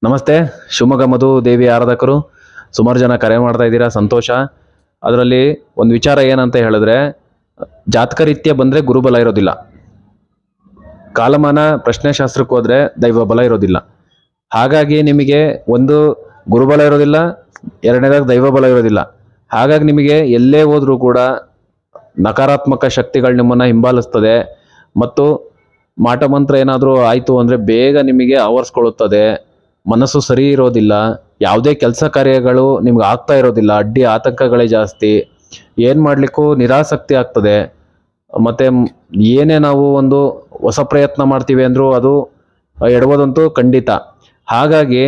ನಮಸ್ತೆ. ಶಿವಮೊಗ್ಗ ಮಧು ದೇವಿ ಆರಾಧಕರು ಸುಮಾರು ಜನ ಕರೆ ಮಾಡ್ತಾ ಇದ್ದೀರಾ, ಸಂತೋಷ. ಅದರಲ್ಲಿ ಒಂದು ವಿಚಾರ ಏನಂತ ಹೇಳಿದ್ರೆ, ಜಾತಕ ರೀತ್ಯ ಬಂದರೆ ಗುರುಬಲ ಇರೋದಿಲ್ಲ, ಕಾಲಮಾನ ಪ್ರಶ್ನೆಶಾಸ್ತ್ರಕ್ಕೆ ಹೋದರೆ ದೈವ ಬಲ ಇರೋದಿಲ್ಲ. ಹಾಗಾಗಿ ನಿಮಗೆ ಒಂದು ಗುರುಬಲ ಇರೋದಿಲ್ಲ, ಎರಡನೇದಾಗಿ ದೈವ ಬಲ ಇರೋದಿಲ್ಲ. ಹಾಗಾಗಿ ನಿಮಗೆ ಎಲ್ಲೇ ಹೋದ್ರೂ ಕೂಡ ನಕಾರಾತ್ಮಕ ಶಕ್ತಿಗಳು ನಿಮ್ಮನ್ನು ಹಿಂಬಾಲಿಸ್ತದೆ. ಮತ್ತು ಮಾಟ ಮಂತ್ರ ಏನಾದರೂ ಆಯಿತು ಅಂದರೆ ಬೇಗ ನಿಮಗೆ ಆವರಿಸ್ಕೊಳ್ಳುತ್ತದೆ. ಮನಸ್ಸು ಸರಿ ಇರೋದಿಲ್ಲ, ಯಾವುದೇ ಕೆಲಸ ಕಾರ್ಯಗಳು ನಿಮ್ಗೆ ಆಗ್ತಾ ಇರೋದಿಲ್ಲ, ಅಡ್ಡಿ ಆತಂಕಗಳೇ ಜಾಸ್ತಿ, ಏನು ಮಾಡಲಿಕ್ಕೂ ನಿರಾಸಕ್ತಿ ಆಗ್ತದೆ. ಮತ್ತು ಏನೇ ನಾವು ಒಂದು ಹೊಸ ಪ್ರಯತ್ನ ಮಾಡ್ತೀವಿ ಅಂದರೂ ಅದು ಎಡಬೋದಂತೂ ಖಂಡಿತ. ಹಾಗಾಗಿ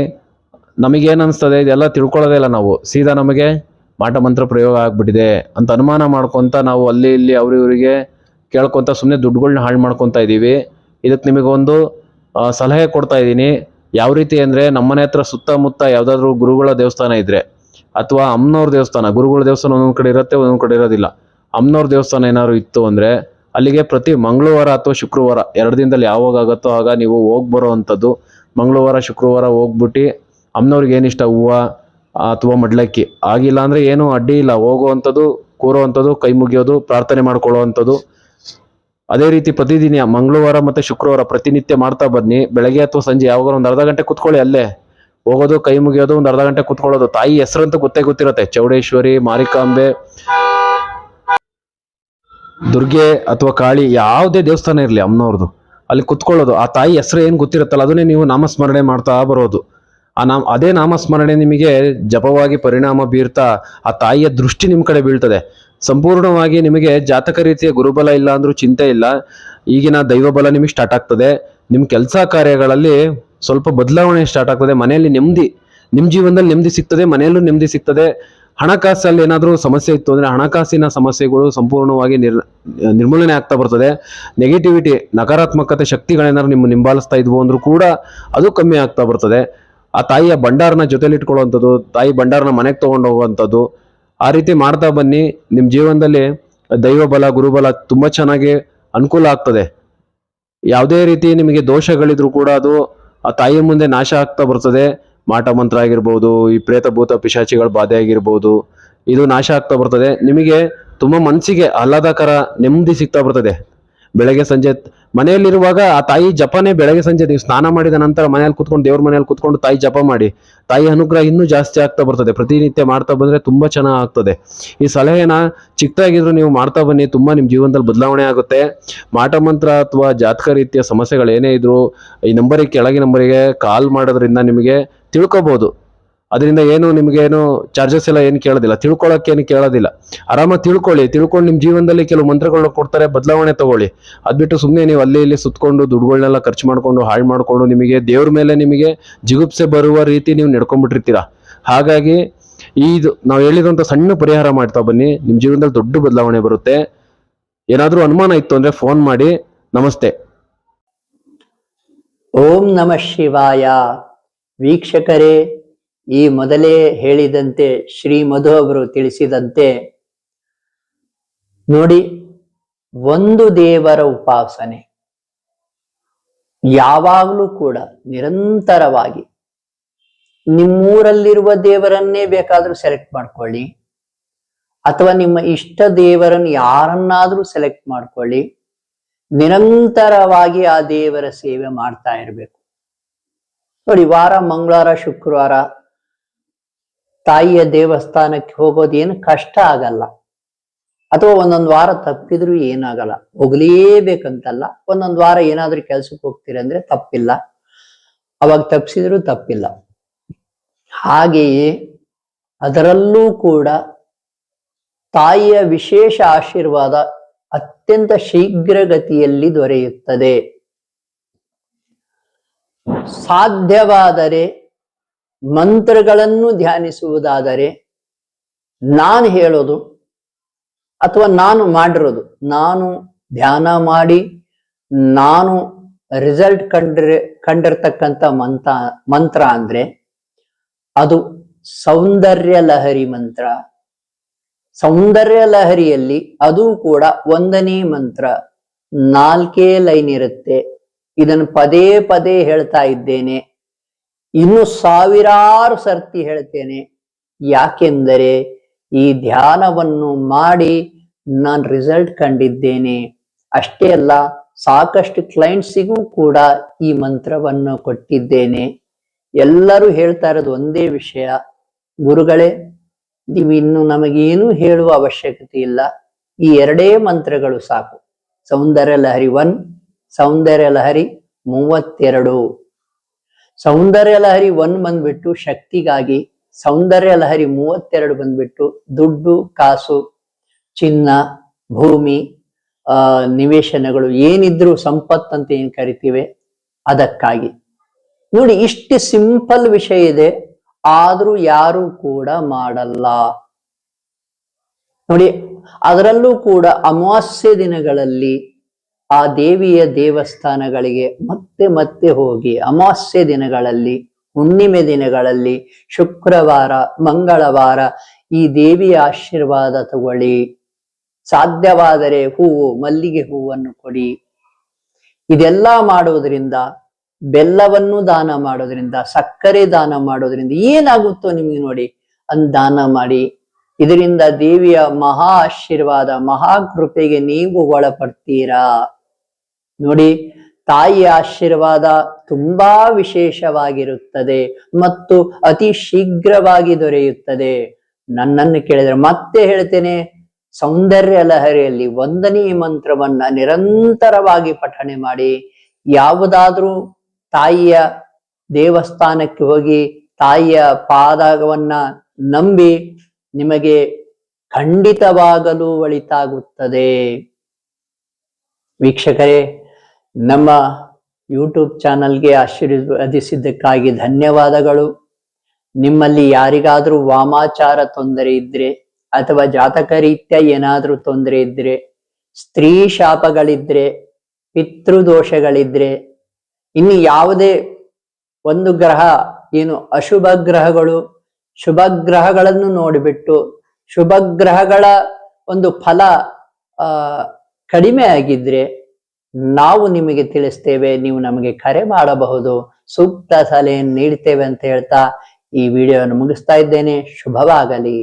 ನಮಗೇನು ಅನಿಸ್ತದೆ, ಇದೆಲ್ಲ ತಿಳ್ಕೊಳ್ಳೋದೇ ಇಲ್ಲ ನಾವು, ಸೀದಾ ನಮಗೆ ಮಾಟ ಮಂತ್ರ ಪ್ರಯೋಗ ಆಗಿಬಿಟ್ಟಿದೆ ಅಂತ ಅನುಮಾನ ಮಾಡ್ಕೊತ ನಾವು ಅಲ್ಲಿ ಇಲ್ಲಿ ಅವರಿಗೆ ಕೇಳ್ಕೊತ ಸುಮ್ಮನೆ ದುಡ್ಡುಗಳ್ನ ಹಾಳು ಮಾಡ್ಕೊತಾ ಇದ್ದೀವಿ. ಇದಕ್ಕೆ ನಿಮಗೊಂದು ಸಲಹೆ ಕೊಡ್ತಾ ಇದ್ದೀನಿ. ಯಾವ ರೀತಿ ಅಂದರೆ, ನಮ್ಮನೆ ಹತ್ರ ಸುತ್ತಮುತ್ತ ಯಾವುದಾದ್ರೂ ಗುರುಗಳ ದೇವಸ್ಥಾನ ಇದ್ದರೆ, ಅಥವಾ ಅಮ್ಮನವ್ರ ದೇವಸ್ಥಾನ, ಗುರುಗಳ ದೇವಸ್ಥಾನ ಒಂದೊಂದು ಕಡೆ ಇರುತ್ತೆ, ಒಂದೊಂದು ಕಡೆ ಇರೋದಿಲ್ಲ. ಅಮ್ಮನವ್ರ ದೇವಸ್ಥಾನ ಏನಾದ್ರು ಇತ್ತು ಅಂದರೆ ಅಲ್ಲಿಗೆ ಪ್ರತಿ ಮಂಗಳವಾರ ಅಥವಾ ಶುಕ್ರವಾರ 2 ದಿನದಲ್ಲಿ ಯಾವಾಗ ಆಗುತ್ತೋ ಆಗ ನೀವು ಹೋಗಿ ಬರೋ ಅಂಥದ್ದು. ಮಂಗಳವಾರ ಶುಕ್ರವಾರ ಹೋಗ್ಬಿಟ್ಟು ಅಮ್ಮನವ್ರಿಗೆ ಏನಿಷ್ಟ, ಹೂವು ಅಥವಾ ಮಡ್ಲಕ್ಕಿ, ಆಗಿಲ್ಲ ಅಂದರೆ ಏನೂ ಅಡ್ಡಿ ಇಲ್ಲ, ಹೋಗುವಂಥದ್ದು, ಕೂರೋವಂಥದ್ದು, ಕೈ ಮುಗಿಯೋದು, ಪ್ರಾರ್ಥನೆ ಮಾಡ್ಕೊಳ್ಳೋವಂಥದ್ದು. ಅದೇ ರೀತಿ ಪ್ರತಿದಿನ ಮಂಗಳವಾರ ಮತ್ತು ಶುಕ್ರವಾರ ಪ್ರತಿನಿತ್ಯ ಮಾಡ್ತಾ ಬನ್ನಿ. ಬೆಳಗ್ಗೆ ಅಥವಾ ಸಂಜೆ ಯಾವಾಗ ಒಂದು ಅರ್ಧ ಗಂಟೆ ಕುತ್ಕೊಳ್ಳಿ, ಅಲ್ಲೇ ಹೋಗೋದು, ಕೈ ಮುಗಿಯೋದು, ಒಂದು ಅರ್ಧ ಗಂಟೆ ಕುತ್ಕೊಳ್ಳೋದು. ತಾಯಿ ಹೆಸರಂತೂ ಗೊತ್ತಿರುತ್ತೆ, ಚೌಡೇಶ್ವರಿ, ಮಾರಿಕಾಂಬೆ, ದುರ್ಗೆ ಅಥವಾ ಕಾಳಿ, ಯಾವುದೇ ದೇವಸ್ಥಾನ ಇರಲಿ ಅಮ್ಮನವ್ರದ್ದು, ಅಲ್ಲಿ ಕುತ್ಕೊಳ್ಳೋದು. ಆ ತಾಯಿ ಹೆಸರು ಏನು ಗೊತ್ತಿರುತ್ತಲ್ಲ, ಅದನ್ನೇ ನೀವು ನಾಮಸ್ಮರಣೆ ಮಾಡ್ತಾ ಬರೋದು. ಅದೇ ನಾಮಸ್ಮರಣೆ ನಿಮಗೆ ಜಪವಾಗಿ ಪರಿಣಾಮ ಬೀರ್ತಾ ಆ ತಾಯಿಯ ದೃಷ್ಟಿ ನಿಮ್ಮ ಕಡೆ ಬೀಳ್ತದೆ. ಸಂಪೂರ್ಣವಾಗಿ ನಿಮಗೆ ಜಾತಕ ರೀತಿಯ ಗುರುಬಲ ಇಲ್ಲ ಅಂದ್ರೂ ಚಿಂತೆ ಇಲ್ಲ, ಈಗಿನ ದೈವಬಲ ನಿಮಗೆ ಸ್ಟಾರ್ಟ್ ಆಗ್ತದೆ. ನಿಮ್ಮ ಕೆಲಸ ಕಾರ್ಯಗಳಲ್ಲಿ ಸ್ವಲ್ಪ ಬದಲಾವಣೆ ಸ್ಟಾರ್ಟ್ ಆಗ್ತದೆ. ಮನೆಯಲ್ಲಿ ನೆಮ್ಮದಿ, ನಿಮ್ಮ ಜೀವನದಲ್ಲಿ ನೆಮ್ಮದಿ ಸಿಗ್ತದೆ, ಮನೆಯಲ್ಲೂ ನೆಮ್ಮದಿ ಸಿಗ್ತದೆ. ಹಣಕಾಸಲ್ಲಿ ಏನಾದರೂ ಸಮಸ್ಯೆ ಇತ್ತು ಅಂದರೆ ಹಣಕಾಸಿನ ಸಮಸ್ಯೆಗಳು ಸಂಪೂರ್ಣವಾಗಿ ನಿರ್ಮೂಲನೆ ಆಗ್ತಾ ಬರ್ತದೆ. ನೆಗೆಟಿವಿಟಿ, ನಕಾರಾತ್ಮಕತೆ ಶಕ್ತಿಗಳೇನಾದ್ರು ನಿಮ್ಮ ಹಿಂಬಾಲಿಸ್ತಾ ಇದ್ವು ಅಂದ್ರೂ ಕೂಡ ಅದು ಕಮ್ಮಿ ಆಗ್ತಾ ಬರ್ತದೆ. ಆ ತಾಯಿಯ ಭಂಡಾರನ ಜೊತೆಲಿ ಇಟ್ಕೊಳ್ಳುವಂಥದ್ದು, ತಾಯಿ ಭಂಡಾರನ ಮನೆಗೆ ತೊಗೊಂಡು ಹೋಗುವಂಥದ್ದು, ಆ ರೀತಿ ಮಾಡ್ತಾ ಬನ್ನಿ. ನಿಮ್ಮ ಜೀವನದಲ್ಲಿ ದೈವಬಲ, ಗುರುಬಲ ತುಂಬ ಚೆನ್ನಾಗಿ ಅನುಕೂಲ ಆಗ್ತದೆ. ಯಾವುದೇ ರೀತಿ ನಿಮಗೆ ದೋಷಗಳಿದ್ರು ಕೂಡ ಅದು ಆ ತಾಯಿಯ ಮುಂದೆ ನಾಶ ಆಗ್ತಾ ಬರ್ತದೆ. ಮಾಟ ಮಂತ್ರ ಆಗಿರ್ಬೋದು, ಈ ಪ್ರೇತ ಭೂತ ಪಿಶಾಚಿಗಳ ಬಾಧೆ ಆಗಿರ್ಬೋದು, ಇದು ನಾಶ ಆಗ್ತಾ ಬರ್ತದೆ. ನಿಮಗೆ ತುಂಬ ಮನಸ್ಸಿಗೆ ಆಹ್ಲಾದಕರ ನೆಮ್ಮದಿ ಸಿಗ್ತಾ ಬರ್ತದೆ. ಬೆಳಗ್ಗೆ ಸಂಜೆ ಮನೆಯಲ್ಲಿರುವಾಗ ಆ ತಾಯಿ ಜಪನೇ ಬೆಳಗ್ಗೆ ಸಂಜೆ ನೀವು ಸ್ನಾನ ಮಾಡಿದ ನಂತರ ಮನೆಯಲ್ಲಿ ಕುತ್ಕೊಂಡು, ದೇವ್ರ ಮನೆಯಲ್ಲಿ ಕುತ್ಕೊಂಡು ತಾಯಿ ಜಪ ಮಾಡಿ, ತಾಯಿ ಅನುಗ್ರಹ ಇನ್ನೂ ಜಾಸ್ತಿ ಆಗ್ತಾ ಬರ್ತದೆ. ಪ್ರತಿನಿತ್ಯ ಮಾಡ್ತಾ ಬಂದರೆ ತುಂಬ ಚೆನ್ನಾಗಿ ಆಗ್ತದೆ. ಈ ಸಲಹೆನ ಚಿಕ್ಕದಾಗಿದ್ರು ನೀವು ಮಾಡ್ತಾ ಬನ್ನಿ, ತುಂಬ ನಿಮ್ಮ ಜೀವನದಲ್ಲಿ ಬದಲಾವಣೆ ಆಗುತ್ತೆ. ಮಾಟ ಮಂತ್ರ ಅಥವಾ ಜಾತಕ ರೀತಿಯ ಸಮಸ್ಯೆಗಳು ಏನೇ ಇದ್ರು ಈ ನಂಬರಿಗೆ, ಕೆಳಗೆ ನಂಬರಿಗೆ ಕಾಲ್ ಮಾಡೋದ್ರಿಂದ ನಿಮಗೆ ತಿಳ್ಕೊಬೋದು. ಅದರಿಂದ ಏನು ನಿಮಗೇನು ಚಾರ್ಜಸ್ ಎಲ್ಲ ಏನು ಕೇಳೋದಿಲ್ಲ, ತಿಳ್ಕೊಳ್ಳೋಕ್ಕೇನು ಕೇಳೋದಿಲ್ಲ. ಆರಾಮಾಗಿ ತಿಳ್ಕೊಂಡು ನಿಮ್ಮ ಜೀವನದಲ್ಲಿ ಕೆಲವು ಮಂತ್ರಗಳನ್ನ ಕೊಡ್ತಾರೆ, ಬದಲಾವಣೆ ತಗೊಳ್ಳಿ. ಅದ್ಬಿಟ್ಟು ಸುಮ್ಮನೆ ನೀವು ಅಲ್ಲಿ ಇಲ್ಲಿ ಸುತ್ಕೊಂಡು ದುಡ್ಡುಗಳನ್ನೆಲ್ಲ ಖರ್ಚು ಮಾಡ್ಕೊಂಡು ಹಾಳು ಮಾಡಿಕೊಂಡು ನಿಮಗೆ ದೇವ್ರ ಮೇಲೆ ನಿಮಗೆ ಜಿಗುಪ್ಸೆ ಬರುವ ರೀತಿ ನೀವು ನಡ್ಕೊಂಡ್ಬಿಟ್ಟಿರ್ತೀರ. ಹಾಗಾಗಿ ಇದು ನಾವು ಹೇಳಿದಂಥ ಸಣ್ಣ ಪರಿಹಾರ ಮಾಡ್ತಾ ಬನ್ನಿ, ನಿಮ್ಮ ಜೀವನದಲ್ಲಿ ದೊಡ್ಡ ಬದಲಾವಣೆ ಬರುತ್ತೆ. ಏನಾದರೂ ಅನುಮಾನ ಇತ್ತು ಅಂದರೆ ಫೋನ್ ಮಾಡಿ. ನಮಸ್ತೆ. ಓಂ ನಮಃ ಶಿವಾಯ. ವೀಕ್ಷಕರೇ, ಈ ಮೊದಲೇ ಹೇಳಿದಂತೆ ಶ್ರೀ ಮಧು ಅವರು ತಿಳಿಸಿದಂತೆ ನೋಡಿ, ಒಂದು ದೇವರ ಉಪಾಸನೆ ಯಾವಾಗಲೂ ಕೂಡ ನಿರಂತರವಾಗಿ ನಿಮ್ಮೂರಲ್ಲಿರುವ ದೇವರನ್ನೇ ಬೇಕಾದ್ರೂ ಸೆಲೆಕ್ಟ್ ಮಾಡ್ಕೊಳ್ಳಿ, ಅಥವಾ ನಿಮ್ಮ ಇಷ್ಟ ದೇವರನ್ನು ಯಾರನ್ನಾದ್ರೂ ಸೆಲೆಕ್ಟ್ ಮಾಡ್ಕೊಳ್ಳಿ, ನಿರಂತರವಾಗಿ ಆ ದೇವರ ಸೇವೆ ಮಾಡ್ತಾ ಇರಬೇಕು. ನೋಡಿ, ವಾರ ಮಂಗಳವಾರ ಶುಕ್ರವಾರ ತಾಯಿಯ ದೇವಸ್ಥಾನಕ್ಕೆ ಹೋಗೋದು ಏನು ಕಷ್ಟ ಆಗಲ್ಲ, ಅಥವಾ ಒಂದೊಂದು ವಾರ ತಪ್ಪಿದ್ರು ಏನಾಗಲ್ಲ. ಹೋಗ್ಲೇಬೇಕಂತಲ್ಲ, ಒಂದೊಂದು ವಾರ ಏನಾದ್ರೂ ಕೆಲ್ಸಕ್ಕೆ ಹೋಗ್ತೀರಂದ್ರೆ ತಪ್ಪಿಲ್ಲ, ಅವಾಗ ತಪ್ಪಿಸಿದ್ರು ತಪ್ಪಿಲ್ಲ. ಹಾಗೆಯೇ ಅದರಲ್ಲೂ ಕೂಡ ತಾಯಿಯ ವಿಶೇಷ ಆಶೀರ್ವಾದ ಅತ್ಯಂತ ಶೀಘ್ರಗತಿಯಲ್ಲಿ ದೊರೆಯುತ್ತದೆ. ಸಾಧ್ಯವಾದರೆ ಮಂತ್ರಗಳನ್ನು ಧ್ಯಾನಿಸುವುದಾದರೆ ನಾನು ಹೇಳೋದು ಅಥವಾ ನಾನು ಮಾಡಿರೋದು, ನಾನು ಧ್ಯಾನ ಮಾಡಿ ನಾನು ರಿಸಲ್ಟ್ ಕಂಡಿರ್ತಕ್ಕಂಥ ಮಂತ್ರ ಅಂದ್ರೆ ಅದು ಸೌಂದರ್ಯ ಲಹರಿ ಮಂತ್ರ. ಸೌಂದರ್ಯ ಲಹರಿಯಲ್ಲಿ ಅದು ಕೂಡ 1ನೇ ಮಂತ್ರ, 4 ಲೈನ್ ಇರುತ್ತೆ. ಇದನ್ನು ಪದೇ ಪದೇ ಹೇಳ್ತಾ ಇದ್ದೇನೆ. ಇನ್ನು ಸಾವಿರಾರು ಸರ್ತಿ ಹೇಳ್ತೇನೆ. ಯಾಕೆಂದರೆ ಈ ಧ್ಯಾನವನ್ನು ಮಾಡಿ ನಾನು ರಿಸಲ್ಟ್ ಕಂಡಿದ್ದೇನೆ. ಅಷ್ಟೇ ಅಲ್ಲ, ಸಾಕಷ್ಟು ಕ್ಲೈಂಟ್ಸಿಗೂ ಕೂಡ ಈ ಮಂತ್ರವನ್ನು ಕೊಟ್ಟಿದ್ದೇನೆ. ಎಲ್ಲರೂ ಹೇಳ್ತಾ ಇರೋದು ಒಂದೇ ವಿಷಯ, ಗುರುಗಳೇ ನೀವು ಇನ್ನು ನಮಗೇನು ಹೇಳುವ ಅವಶ್ಯಕತೆ ಇಲ್ಲ, ಈ ಎರಡೇ ಮಂತ್ರಗಳು ಸಾಕು. ಸೌಂದರ್ಯ ಲಹರಿ 1, ಸೌಂದರ್ಯ ಲಹರಿ 32. ಸೌಂದರ್ಯ ಲಹರಿ 1 ಬಂದ್ಬಿಟ್ಟು ಶಕ್ತಿಗಾಗಿ, ಸೌಂದರ್ಯ ಲಹರಿ 32 ಬಂದ್ಬಿಟ್ಟು ದುಡ್ಡು, ಕಾಸು, ಚಿನ್ನ, ಭೂಮಿ, ನಿವೇಶನಗಳು ಏನಿದ್ರು ಸಂಪತ್ತು ಅಂತ ಏನ್ ಕರಿತೀವಿ ಅದಕ್ಕಾಗಿ. ನೋಡಿ, ಇಷ್ಟು ಸಿಂಪಲ್ ವಿಷಯ ಇದೆ, ಆದ್ರೂ ಯಾರು ಕೂಡ ಮಾಡಲ್ಲ. ನೋಡಿ, ಅದರಲ್ಲೂ ಕೂಡ ಅಮಾವಾಸ್ಯೆ ದಿನಗಳಲ್ಲಿ ಆ ದೇವಿಯ ದೇವಸ್ಥಾನಗಳಿಗೆ ಮತ್ತೆ ಮತ್ತೆ ಹೋಗಿ, ಅಮಾವಾಸ್ಯೆ ದಿನಗಳಲ್ಲಿ, ಹುಣ್ಣಿಮೆ ದಿನಗಳಲ್ಲಿ, ಶುಕ್ರವಾರ, ಮಂಗಳವಾರ ಈ ದೇವಿಯ ಆಶೀರ್ವಾದ ತಗೊಳ್ಳಿ. ಸಾಧ್ಯವಾದರೆ ಹೂವು, ಮಲ್ಲಿಗೆ ಹೂವನ್ನು ಕೊಡಿ. ಇದೆಲ್ಲ ಮಾಡೋದ್ರಿಂದ, ಬೆಲ್ಲವನ್ನು ದಾನ ಮಾಡೋದ್ರಿಂದ, ಸಕ್ಕರೆ ದಾನ ಮಾಡೋದ್ರಿಂದ ಏನಾಗುತ್ತೋ ನಿಮಗೆ ನೋಡಿ ದಾನ ಮಾಡಿ. ಇದರಿಂದ ದೇವಿಯ ಮಹಾ ಆಶೀರ್ವಾದ, ಮಹಾ ಕೃಪೆಗೆ ನೀವು ಒಳಪಡ್ತೀರಾ. ನೋಡಿ, ತಾಯಿಯ ಆಶೀರ್ವಾದ ತುಂಬಾ ವಿಶೇಷವಾಗಿರುತ್ತದೆ ಮತ್ತು ಅತಿ ಶೀಘ್ರವಾಗಿ ದೊರೆಯುತ್ತದೆ. ನನ್ನನ್ನು ಕೇಳಿದ್ರೆ ಮತ್ತೆ ಹೇಳ್ತೇನೆ, ಸೌಂದರ್ಯ ಲಹರಿಯಲ್ಲಿ 1ನೇ ಮಂತ್ರವನ್ನ ನಿರಂತರವಾಗಿ ಪಠಣೆ ಮಾಡಿ. ಯಾವುದಾದ್ರೂ ತಾಯಿಯ ದೇವಸ್ಥಾನಕ್ಕೆ ಹೋಗಿ ತಾಯಿಯ ಪಾದವನ್ನ ನಂಬಿ, ನಿಮಗೆ ಖಂಡಿತವಾಗಲೂ ಒಳಿತಾಗುತ್ತದೆ. ವೀಕ್ಷಕರೇ, ನಮ್ಮ ಯೂಟ್ಯೂಬ್ ಚಾನಲ್ಗೆ ಆಶೀರ್ವದಿಸಿದ್ದಕ್ಕಾಗಿ ಧನ್ಯವಾದಗಳು. ನಿಮ್ಮಲ್ಲಿ ಯಾರಿಗಾದ್ರೂ ವಾಮಾಚಾರ ತೊಂದರೆ ಇದ್ರೆ ಅಥವಾ ಜಾತಕ ರೀತ್ಯ ಏನಾದ್ರೂ ತೊಂದರೆ ಇದ್ರೆ, ಸ್ತ್ರೀ ಶಾಪಗಳಿದ್ರೆ, ಪಿತೃದೋಷಗಳಿದ್ರೆ, ಇನ್ನು ಯಾವುದೇ ಒಂದು ಗ್ರಹ ಏನು ಅಶುಭ ಗ್ರಹಗಳು, ಶುಭ ಗ್ರಹಗಳನ್ನು ನೋಡಿಬಿಟ್ಟು ಶುಭ ಗ್ರಹಗಳ ಒಂದು ಫಲ ಕಡಿಮೆ ಆಗಿದ್ರೆ ನಾವು ನಿಮಗೆ ತಿಳಿಸ್ತೇವೆ, ನೀವು ನಮಗೆ ಕರೆ ಮಾಡಬಹುದು, ಸೂಕ್ತ ಸಲಹೆಯನ್ನು ನೀಡ್ತೇವೆ ಅಂತ ಹೇಳ್ತಾ ಈ ವಿಡಿಯೋವನ್ನು ಮುಗಿಸ್ತಾ ಇದ್ದೇನೆ. ಶುಭವಾಗಲಿ.